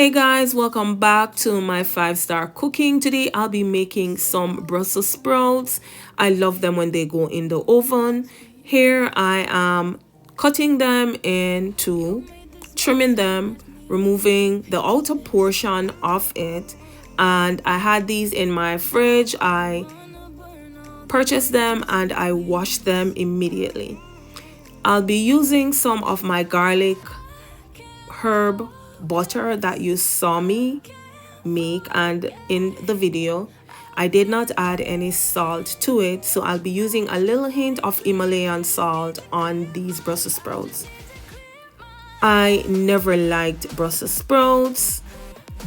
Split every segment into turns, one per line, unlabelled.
Hey guys, welcome back to my 5-star cooking. Today I'll be making some Brussels sprouts. I love them when they go in the oven. Here I am cutting them into, trimming them, removing the outer portion of it. And I had these in my fridge. I purchased them and I washed them immediately. I'll be using some of my garlic herb butter that you saw me make, and in the video I did not add any salt to it, so I'll be using a little hint of Himalayan salt on these Brussels sprouts. I never liked Brussels sprouts,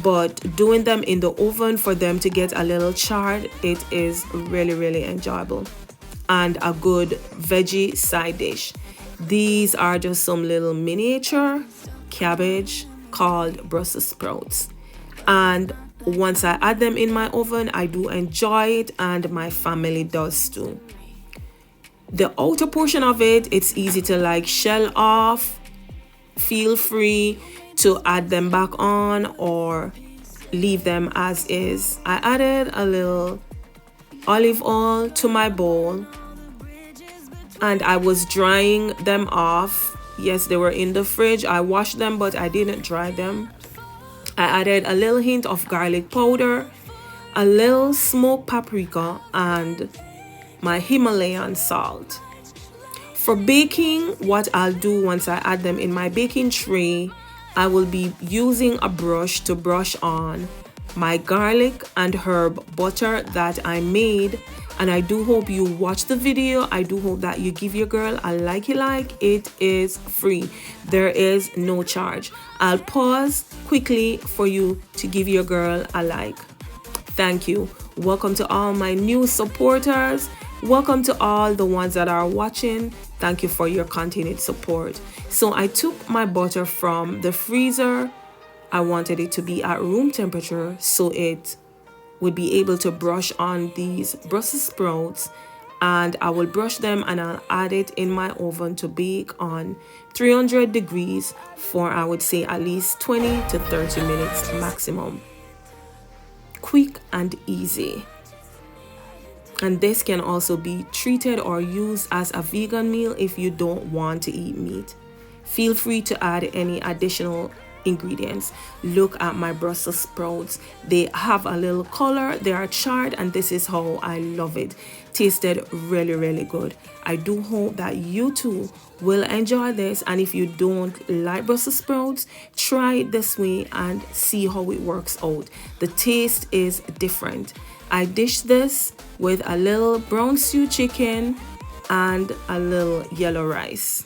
but doing them in the oven for them to get a little charred, it is really enjoyable and a good veggie side dish. These are just some little miniature cabbage called Brussels sprouts, and once I add them in my oven, I do enjoy it, and my family does too. The outer portion of it, it's easy to like shell off. Feel free to add them back on or leave them as is. I added a little olive oil to my bowl and I was drying them off. Yes, they were in the fridge. I washed them, but I didn't dry them. I added a little hint of garlic powder, a little smoked paprika, and my Himalayan salt. For baking, what I'll do once I add them in my baking tray, I will be using a brush to brush on my garlic and herb butter that I made. And I do hope you watch the video. I do hope that you give your girl a like. It is free. There is no charge. I'll pause quickly for you to give your girl a like. Thank you. Welcome to all my new supporters. Welcome to all the ones that are watching. Thank you for your continued support. So I took my butter from the freezer. I wanted it to be at room temperature so it would be able to brush on these Brussels sprouts, and I will brush them and I'll add it in my oven to bake on 300 degrees for, I would say, at least 20 to 30 minutes maximum. Quick and easy. And this can also be treated or used as a vegan meal if you don't want to eat meat. Feel free to add any additional ingredients. Look at my Brussels sprouts. They have a little color, they are charred, and this is how I love it. Tasted really good. I do hope that you too will enjoy this, and if you don't like Brussels sprouts, try it this way and see how it works out. The taste is different. I dish this with a little brown stew chicken and a little yellow rice.